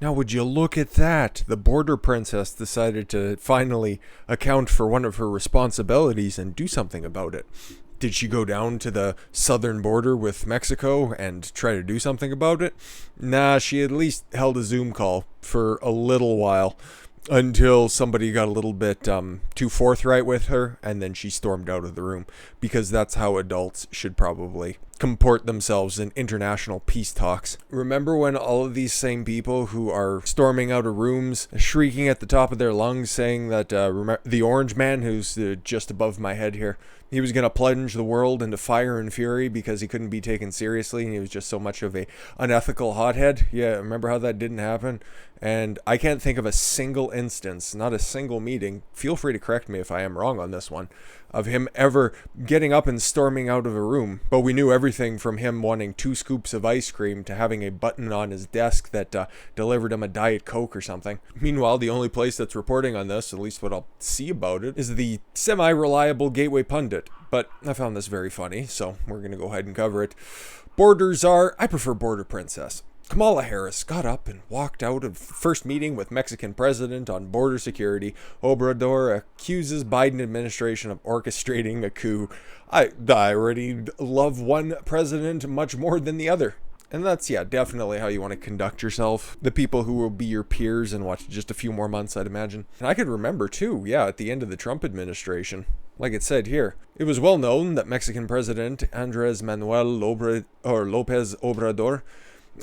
Now, would you look at that? The border princess decided to finally account for one of her responsibilities and do something about it. Did she go down to the southern border with Mexico and try to do something about it? Nah, she at least held a Zoom call for a little while until somebody got a little bit too forthright with her, and then she stormed out of the room, because that's how adults should probably comport themselves in international peace talks. Remember when all of these same people who are storming out of rooms, shrieking at the top of their lungs, saying that the orange man, who's just above my head here, he was going to plunge the world into fire and fury because he couldn't be taken seriously and he was just so much of a unethical hothead? Yeah, remember how that didn't happen? And I can't think of a single instance, not a single meeting, feel free to correct me if I am wrong on this one, of him ever getting up and storming out of a room. But we knew everything from him wanting 2 scoops of ice cream to having a button on his desk that delivered him a Diet Coke or something. Meanwhile, the only place that's reporting on this, at least what I'll see about it, is the semi-reliable Gateway Pundit. But I found this very funny, so we're going to go ahead and cover it. Border Czar, I prefer Border Princess. Kamala Harris got up and walked out of first meeting with Mexican President on border security. Obrador accuses Biden administration of orchestrating a coup. I already love one president much more than the other. And that's, yeah, definitely how you want to conduct yourself. The people who will be your peers in just a few more months, I'd imagine. And I could remember, too, yeah, at the end of the Trump administration. Like it said here, it was well known that Mexican President Andres Manuel Lopez Obrador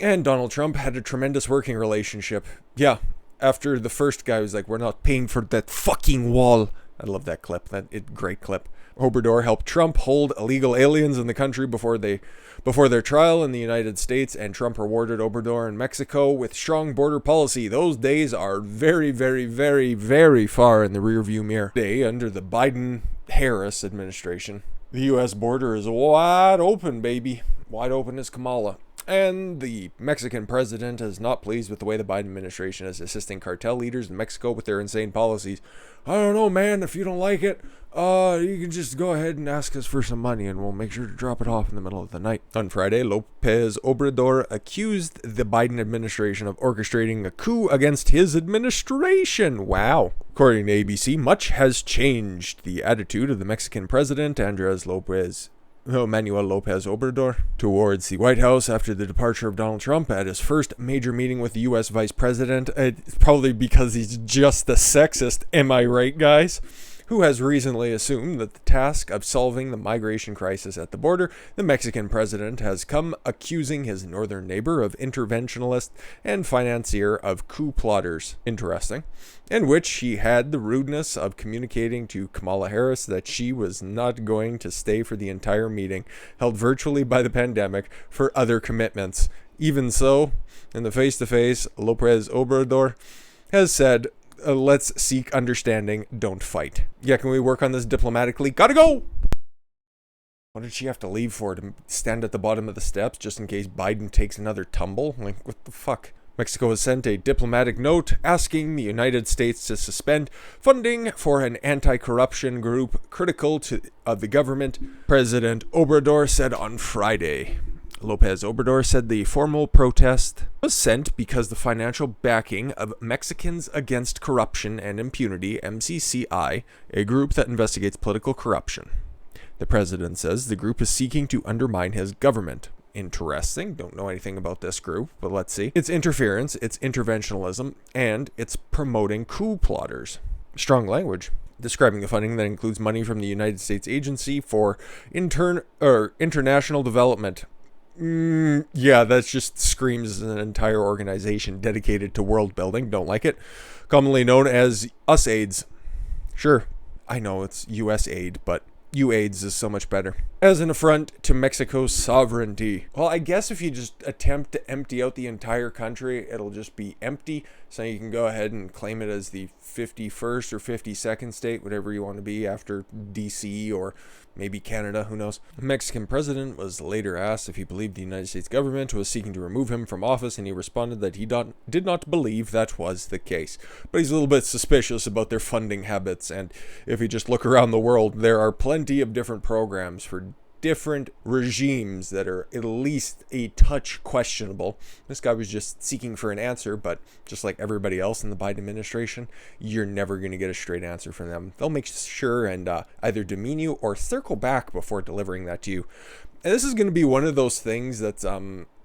and Donald Trump had a tremendous working relationship. Yeah, after the first guy was like, we're not paying for that fucking wall. I love that clip. Great clip. Obrador helped Trump hold illegal aliens in the country before their trial in the United States, and Trump rewarded Obrador in Mexico with strong border policy. Those days are very, very, very, very far in the rearview mirror. Today, under the Biden-Harris administration, the U.S. border is wide open, baby. Wide open as Kamala. And the Mexican president is not pleased with the way the Biden administration is assisting cartel leaders in Mexico with their insane policies. I don't know, man. If you don't like it, you can just go ahead and ask us for some money and we'll make sure to drop it off in the middle of the night. On Friday, Lopez Obrador accused the Biden administration of orchestrating a coup against his administration. Wow. According to ABC, much has changed. The attitude of the Mexican president, Manuel Lopez Obrador, towards the White House after the departure of Donald Trump at his first major meeting with the U.S. Vice President. It's probably because he's just a sexist, am I right, guys? Who has recently assumed that the task of solving the migration crisis at the border, the Mexican president has come accusing his northern neighbor of interventionist and financier of coup plotters. Interesting. In which he had the rudeness of communicating to Kamala Harris that she was not going to stay for the entire meeting, held virtually by the pandemic, for other commitments. Even so, in the face-to-face, Lopez Obrador has said, let's seek understanding, don't fight. Yeah, can we work on this diplomatically? Gotta go! What did she have to leave for? To stand at the bottom of the steps just in case Biden takes another tumble? Like, what the fuck? Mexico has sent a diplomatic note asking the United States to suspend funding for an anti-corruption group critical of the government, President Obrador said on Friday. Lopez Obrador said the formal protest was sent because the financial backing of Mexicans Against Corruption and Impunity, MCCI, a group that investigates political corruption. The president says the group is seeking to undermine his government. Interesting. Don't know anything about this group, but let's see. It's interference, it's interventionism, and it's promoting coup plotters. Strong language. Describing the funding that includes money from the United States Agency for International Development. Yeah, that just screams an entire organization dedicated to world building. Don't like it. Commonly known as USAIDs. Sure, I know it's US aid, but UAIDs is so much better. As an affront to Mexico's sovereignty. Well, I guess if you just attempt to empty out the entire country, it'll just be empty. So you can go ahead and claim it as the 51st or 52nd state, whatever you want to be after DC or maybe Canada, who knows. The Mexican president was later asked if he believed the United States government was seeking to remove him from office, and he responded that he did not believe that was the case. But he's a little bit suspicious about their funding habits, and if you just look around the world, there are plenty of different programs for different regimes that are at least a touch questionable. This guy was just seeking for an answer, but just like everybody else in the Biden administration, you're never going to get a straight answer from them. They'll make sure and either demean you or circle back before delivering that to you. And this is going to be one of those things that's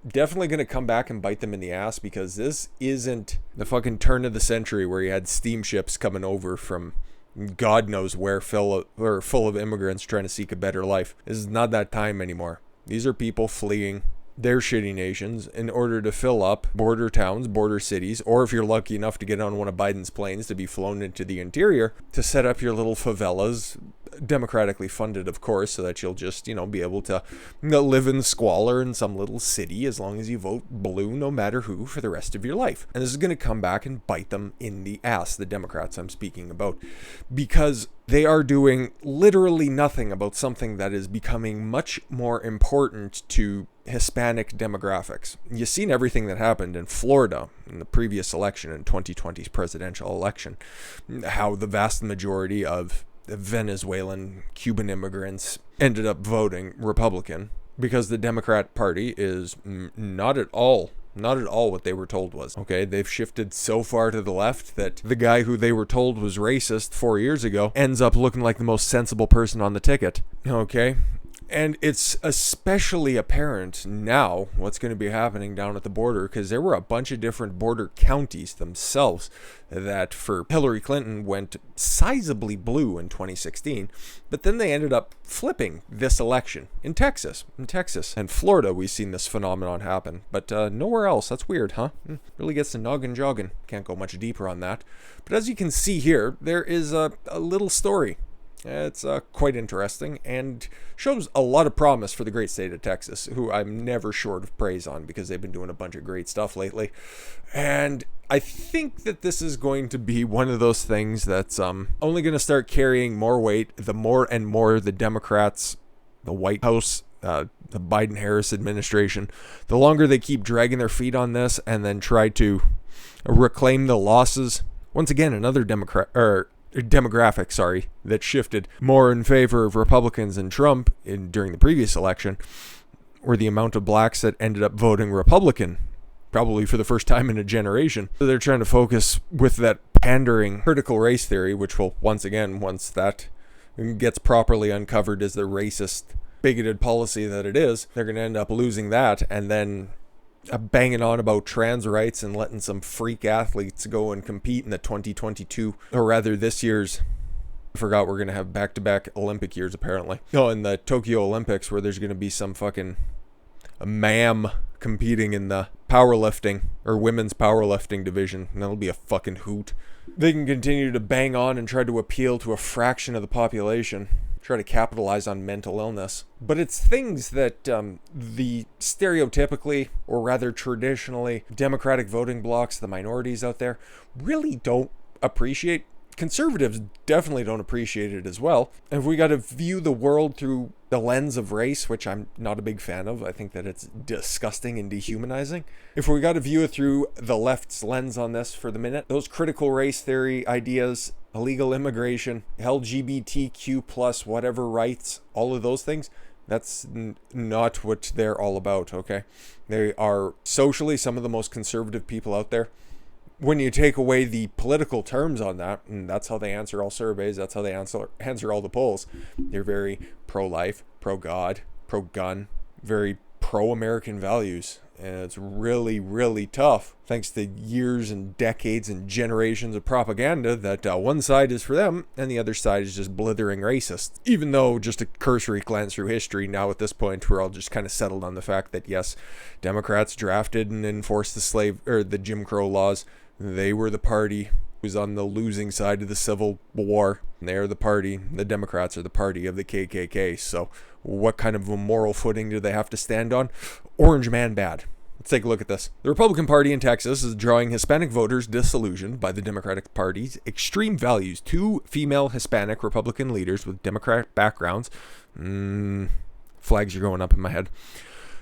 definitely going to come back and bite them in the ass, because this isn't the fucking turn of the century where you had steamships coming over from God knows where, full of immigrants trying to seek a better life. This is not that time anymore. These are people fleeing their shitty nations in order to fill up border towns, border cities, or if you're lucky enough to get on one of Biden's planes to be flown into the interior to set up your little favelas, democratically funded, of course, so that you'll just, be able to live in squalor in some little city as long as you vote blue no matter who for the rest of your life. And this is going to come back and bite them in the ass, the Democrats I'm speaking about, because they are doing literally nothing about something that is becoming much more important to Hispanic demographics. You've seen everything that happened in Florida in the previous election, in 2020's presidential election, how the vast majority of Venezuelan, Cuban immigrants ended up voting Republican because the Democrat Party is not at all what they were told was. Okay, they've shifted so far to the left that the guy who they were told was racist 4 years ago ends up looking like the most sensible person on the ticket. Okay, and it's especially apparent now what's going to be happening down at the border, because there were a bunch of different border counties themselves that for Hillary Clinton went sizably blue in 2016, but then they ended up flipping this election in Texas. And Florida, we've seen this phenomenon happen, but nowhere else. That's weird, huh? Really gets the noggin jogging. Can't go much deeper on that. But as you can see here, there is a little story. It's quite interesting and shows a lot of promise for the great state of Texas, who I'm never short of praise on because they've been doing a bunch of great stuff lately. And I think that this is going to be one of those things that's only going to start carrying more weight the more and more the Democrats, the White House, the Biden-Harris administration, the longer they keep dragging their feet on this and then try to reclaim the losses. Once again, another demographic, that shifted more in favor of Republicans and Trump during the previous election, were the amount of blacks that ended up voting Republican, probably for the first time in a generation. So they're trying to focus with that pandering critical race theory, which will, once that gets properly uncovered as the racist, bigoted policy that it is, they're going to end up losing that, and then banging on about trans rights and letting some freak athletes go and compete in the 2022, or rather this year's, I forgot we're going to have back-to-back Olympic years apparently. No, in the Tokyo Olympics, where there's going to be some fucking ma'am competing in the powerlifting or women's powerlifting division, and that'll be a fucking hoot. They can continue to bang on and try to appeal to a fraction of the population, try to capitalize on mental illness. But it's things that the stereotypically, or rather traditionally, Democratic voting blocs, the minorities out there, really don't appreciate. Conservatives definitely don't appreciate it as well. And if we got to view the world through the lens of race, which I'm not a big fan of, I think that it's disgusting and dehumanizing. If we got to view it through the left's lens on this for the minute, those critical race theory ideas, illegal immigration, LGBTQ plus whatever rights, all of those things, that's not what they're all about, okay? They are socially some of the most conservative people out there. When you take away the political terms on that, and that's how they answer all surveys, that's how they answer all the polls, they're very pro-life, pro-God, pro-gun, very pro-American values. And it's really, really tough, thanks to years and decades and generations of propaganda, that one side is for them and the other side is just blithering racist. Even though, just a cursory glance through history, now at this point we're all just kind of settled on the fact that yes, Democrats drafted and enforced the Jim Crow laws. They were the party who was on the losing side of the Civil War. They're the party, the Democrats are the party of the KKK. So what kind of a moral footing do they have to stand on? Orange man bad. Let's take a look at this. The Republican Party in Texas is drawing Hispanic voters disillusioned by the Democratic Party's extreme values. 2 female Hispanic Republican leaders with Democratic backgrounds, flags are going up in my head,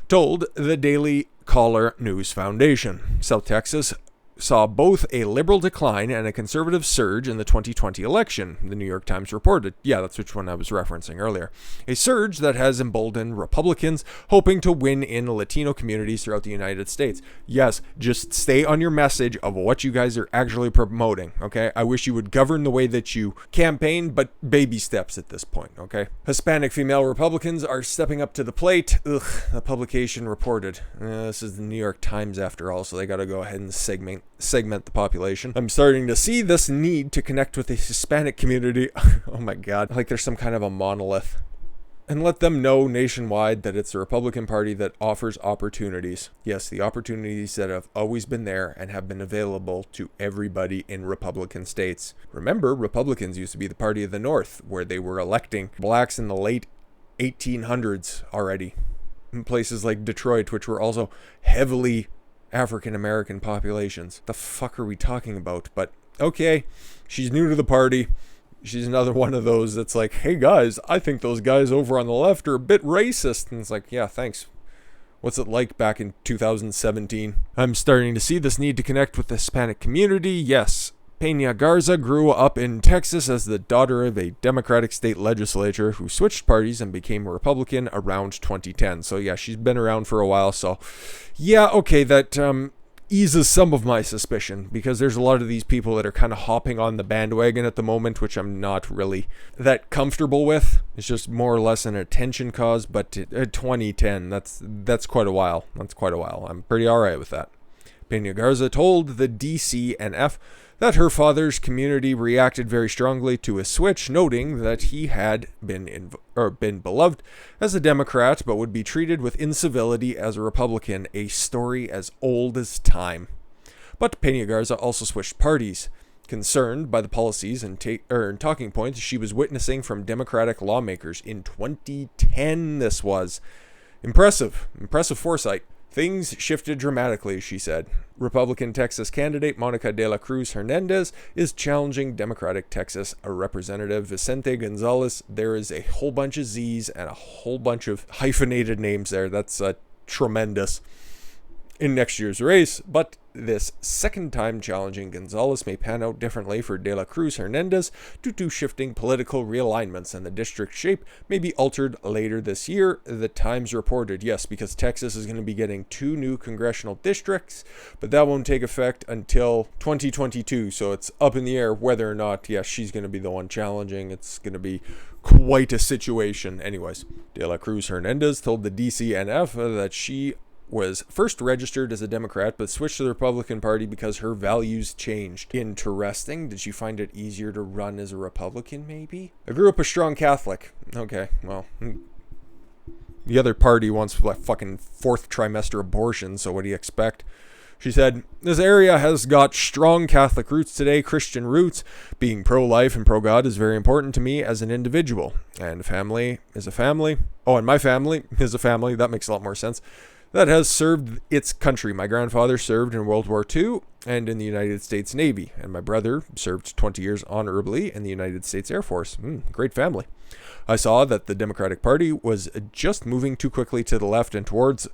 told the Daily Caller News Foundation. South Texas saw both a liberal decline and a conservative surge in the 2020 election, the New York Times reported. Yeah, that's which one I was referencing earlier. A surge that has emboldened Republicans hoping to win in Latino communities throughout the United States. Yes, just stay on your message of what you guys are actually promoting, okay? I wish you would govern the way that you campaign, but baby steps at this point, okay? Hispanic female Republicans are stepping up to the plate. Ugh, the publication reported. This is the New York Times after all, so they gotta go ahead and segment the population. I'm starting to see this need to connect with the Hispanic community. Oh my god, like there's some kind of a monolith. And let them know nationwide that it's the Republican Party that offers opportunities. Yes, the opportunities that have always been there and have been available to everybody in Republican states. Remember, Republicans used to be the party of the North, where they were electing blacks in the late 1800s already. In places like Detroit, which were also heavily African-American populations. The fuck are we talking about? But okay, she's new to the party. She's another one of those that's like, hey guys, I think those guys over on the left are a bit racist. And it's like, yeah, thanks. What's it like back in 2017? I'm starting to see this need to connect with the Hispanic community. Yes. Peña Garza grew up in Texas as the daughter of a Democratic state legislator who switched parties and became a Republican around 2010. So yeah, she's been around for a while. So yeah, okay, that eases some of my suspicion, because there's a lot of these people that are kind of hopping on the bandwagon at the moment, which I'm not really that comfortable with. It's just more or less an attention cause, but 2010, that's quite a while. That's quite a while. I'm pretty all right with that. Peña Garza told the DCNF that her father's community reacted very strongly to a switch, noting that he had been beloved as a Democrat but would be treated with incivility as a Republican, a story as old as time. But Peña Garza also switched parties, concerned by the policies and talking points she was witnessing from Democratic lawmakers in 2010. This was impressive foresight. Things shifted dramatically, she said. Republican Texas candidate Monica de la Cruz Hernandez is challenging Democratic Texas Representative Vicente Gonzalez. There is a whole bunch of Z's and a whole bunch of hyphenated names there. That's tremendous. In next year's race, but this second time challenging Gonzalez may pan out differently for De La Cruz Hernandez due to shifting political realignments, and the district shape may be altered later this year, the Times reported. Yes, because Texas is going to be getting 2 new congressional districts, but that won't take effect until 2022, so it's up in the air whether or not, yes, she's going to be the one challenging. It's going to be quite a situation. Anyways, De La Cruz Hernandez told the DCNF that she was first registered as a Democrat but switched to the Republican Party because her values changed. Interesting. Did she find it easier to run as a Republican, maybe? I grew up a strong Catholic. Okay, well, the other party wants like fucking 4th trimester abortion, so what do you expect? She said, this area has got strong Catholic roots today, Christian roots. Being pro-life and pro-God is very important to me as an individual. And family is a family. Oh, and my family is a family. That makes a lot more sense. That has served its country. My grandfather served in World War II and in the United States Navy, and my brother served 20 years honorably in the United States Air Force. Great family. I saw that the Democratic Party was just moving too quickly to the left and towards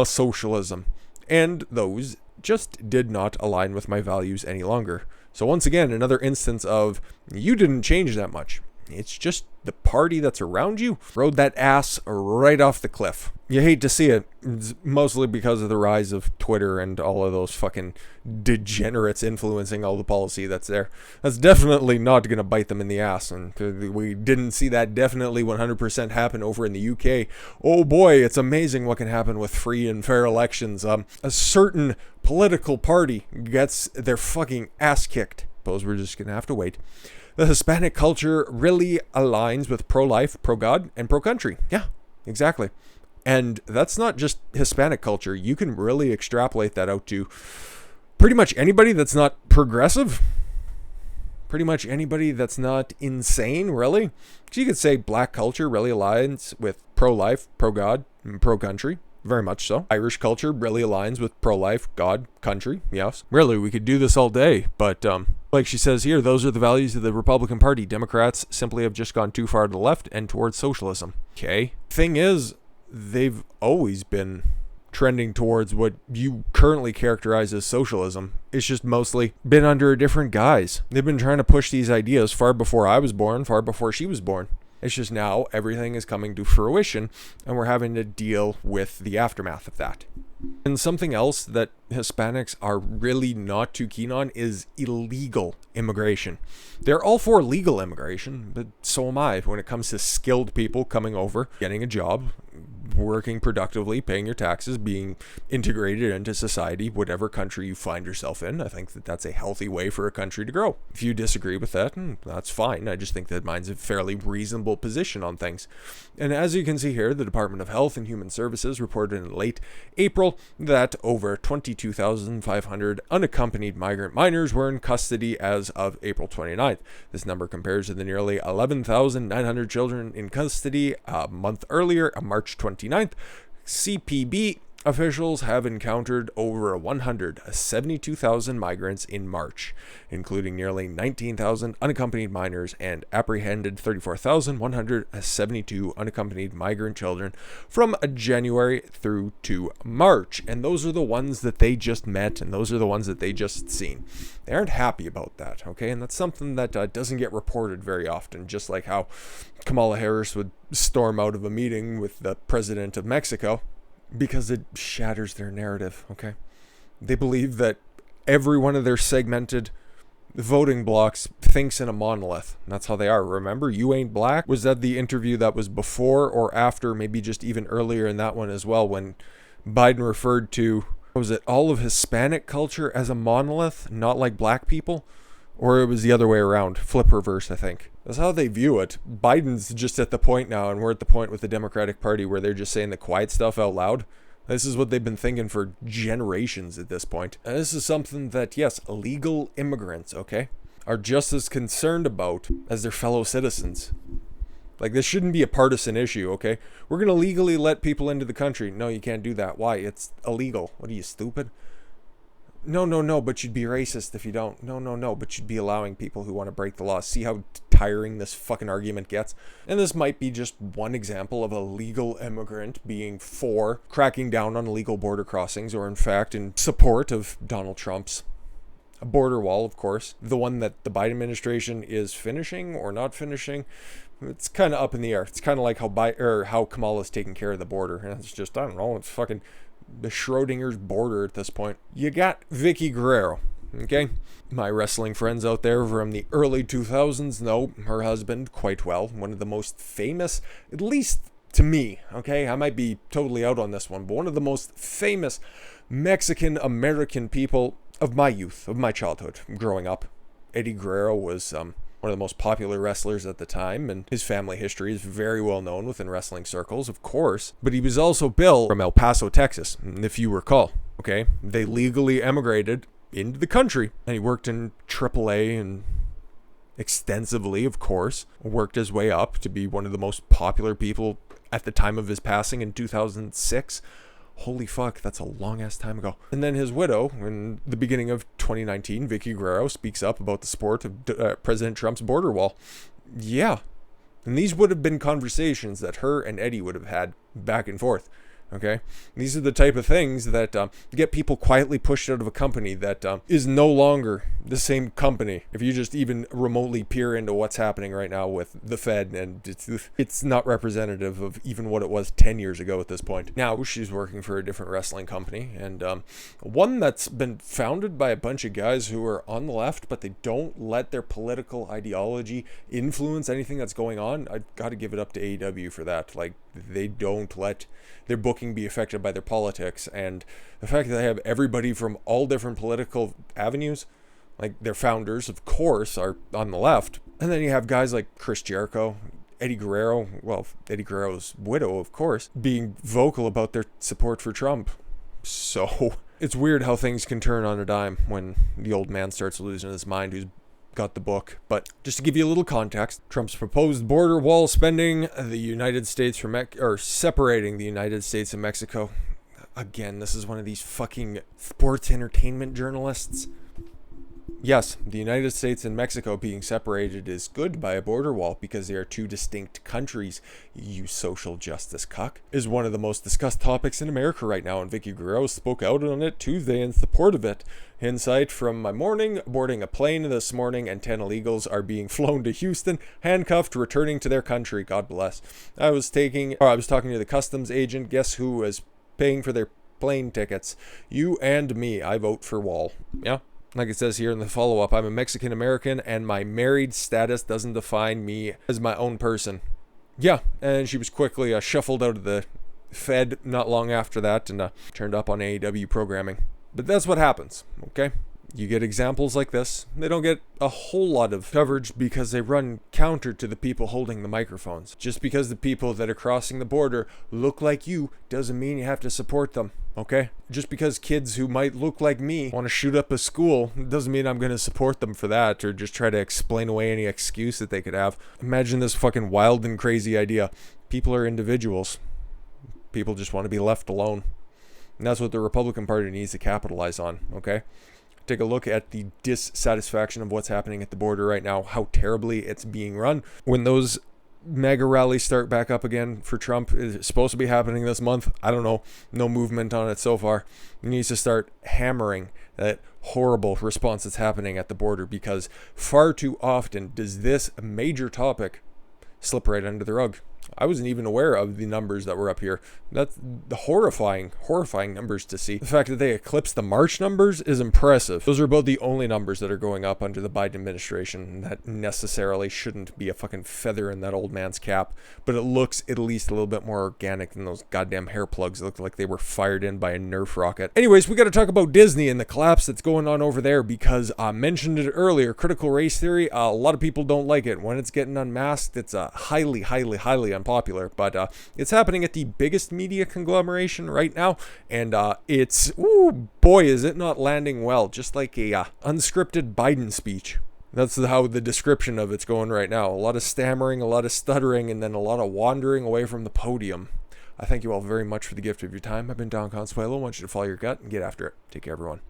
socialism, and those just did not align with my values any longer. So once again, another instance of you didn't change that much. It's just the party that's around you rode that ass right off the cliff. You hate to see it. It's mostly because of the rise of Twitter and all of those fucking degenerates influencing all the policy that's there. That's definitely not going to bite them in the ass. And we didn't see that definitely 100% happen over in the UK. Oh boy, it's amazing what can happen with free and fair elections. A certain political party gets their fucking ass kicked. Suppose we're just going to have to wait. The Hispanic culture really aligns with pro-life, pro-God, and pro-country. Yeah, exactly. And that's not just Hispanic culture. You can really extrapolate that out to pretty much anybody that's not progressive. Pretty much anybody that's not insane, really. So you could say black culture really aligns with pro-life, pro-God, and pro-country. Very much so. Irish culture really aligns with pro-life, God, country. Yes. Really, we could do this all day. But like she says here, those are the values of the Republican Party. Democrats simply have just gone too far to the left and towards socialism. Okay. Thing is, they've always been trending towards what you currently characterize as socialism. It's just mostly been under a different guise. They've been trying to push these ideas far before I was born, far before she was born. It's just now everything is coming to fruition, and we're having to deal with the aftermath of that. And something else that Hispanics are really not too keen on is illegal immigration. They're all for legal immigration, but so am I when it comes to skilled people coming over, getting a job, working productively, paying your taxes, being integrated into society, whatever country you find yourself in. I think that that's a healthy way for a country to grow. If you disagree with that, that's fine. I just think that mine's a fairly reasonable position on things. And as you can see here, the Department of Health and Human Services reported in late April that over 22,500 unaccompanied migrant minors were in custody as of April 29th. This number compares to the nearly 11,900 children in custody a month earlier, on March 29th. CPB officials have encountered over 172,000 migrants in March, including nearly 19,000 unaccompanied minors, and apprehended 34,172 unaccompanied migrant children from January through to March. And those are the ones that they just met, and those are the ones that they just seen. They aren't happy about that, okay? And that's something that doesn't get reported very often, just like how Kamala Harris would storm out of a meeting with the president of Mexico, because it shatters their narrative, okay? They believe that every one of their segmented voting blocks thinks in a monolith. And that's how they are. Remember, You Ain't Black? Was that the interview that was before or after, maybe just even earlier in that one as well, when Biden referred to, was it all of Hispanic culture as a monolith, not like black people? Or it was the other way around, flip reverse, I think. That's how they view it. Biden's just at the point now, and we're at the point with the Democratic Party where they're just saying the quiet stuff out loud. This is what they've been thinking for generations at this point. And this is something that, yes, illegal immigrants, okay, are just as concerned about as their fellow citizens. Like, this shouldn't be a partisan issue, okay? We're going to legally let people into the country. No, you can't do that. Why? It's illegal. What are you, stupid? No, but you'd be racist if you don't. No, but you'd be allowing people who want to break the law. See how tiring this fucking argument gets? And this might be just one example of a legal immigrant being for cracking down on illegal border crossings, or in fact in support of Donald Trump's border wall, of course. The one that the Biden administration is finishing or not finishing, it's kind of up in the air. It's kind of like how Kamala's taking care of the border. And it's just, I don't know, it's fucking the Schrodinger's border at this point. You got Vicky Guerrero, okay? My wrestling friends out there from the early 2000s know her husband quite well. One of the most famous, at least to me, okay? I might be totally out on this one, but one of the most famous Mexican-American people of my youth, of my childhood, growing up. Eddie Guerrero was one of the most popular wrestlers at the time, and his family history is very well known within wrestling circles, of course. But he was also Bill from El Paso, Texas, if you recall, okay? They legally emigrated into the country, and he worked in AAA and extensively, of course, worked his way up to be one of the most popular people at the time of his passing in 2006. Holy fuck, that's a long-ass time ago. And then his widow, in the beginning of 2019, Vicky Guerrero, speaks up about the support of President Trump's border wall. Yeah. And these would have been conversations that her and Eddie would have had back and forth. Okay? These are the type of things that get people quietly pushed out of a company that is no longer the same company. If you just even remotely peer into what's happening right now with the Fed, and it's not representative of even what it was 10 years ago at this point. Now she's working for a different wrestling company, and one that's been founded by a bunch of guys who are on the left, but they don't let their political ideology influence anything that's going on. I've got to give it up to AEW for that. Like, they don't let their booking be affected by their politics, and the fact that they have everybody from all different political avenues, like their founders, of course, are on the left, and then you have guys like Chris Jericho, Eddie Guerrero, well, Eddie Guerrero's widow, of course, being vocal about their support for Trump. So it's weird how things can turn on a dime when the old man starts losing his mind, who's got the book. But just to give you a little context, Trump's proposed border wall spending the United States from separating the United States and Mexico. Again, this is one of these fucking sports entertainment journalists. Yes, the United States and Mexico being separated is good by a border wall because they are two distinct countries. You social justice cuck. Is one of the most discussed topics in America right now, and Vicky Guerrero spoke out on it Tuesday in support of it. Insight from my morning, boarding a plane this morning, and 10 illegals are being flown to Houston, handcuffed, returning to their country. God bless. I was talking to the customs agent. Guess who is paying for their plane tickets? You and me. I vote for wall. Yeah. Like it says here in the follow-up, I'm a Mexican American and my married status doesn't define me as my own person. Yeah, and she was quickly shuffled out of the Fed not long after that and turned up on AEW programming. But that's what happens, okay? You get examples like this. They don't get a whole lot of coverage because they run counter to the people holding the microphones. Just because the people that are crossing the border look like you doesn't mean you have to support them, okay? Just because kids who might look like me want to shoot up a school doesn't mean I'm going to support them for that or just try to explain away any excuse that they could have. Imagine this fucking wild and crazy idea. People are individuals. People just want to be left alone. And that's what the Republican Party needs to capitalize on, okay? Take a look at the dissatisfaction of what's happening at the border right now, how terribly it's being run. When those mega rallies start back up again for Trump, it's supposed to be happening this month. I don't know. No movement on it so far. He needs to start hammering that horrible response that's happening at the border because far too often does this major topic slip right under the rug. I wasn't even aware of the numbers that were up here. That's the horrifying numbers to see. The fact that they eclipsed the March numbers is impressive. Those are about the only numbers that are going up under the Biden administration. That necessarily shouldn't be a fucking feather in that old man's cap, but it looks at least a little bit more organic than those goddamn hair plugs. It looked like they were fired in by a Nerf rocket. Anyways, we got to talk about Disney and the collapse that's going on over there because I mentioned it earlier, critical race theory. A lot of people don't like it. When it's getting unmasked, it's highly unpopular, but it's happening at the biggest media conglomeration right now, and it's, ooh boy, is it not landing well, just like a unscripted Biden speech. That's how the description of it's going right now. A lot of stammering, a lot of stuttering, and then a lot of wandering away from the podium. I thank you all very much for the gift of your time. I've been Don Consuelo. I want you to follow your gut and get after it. Take care, everyone.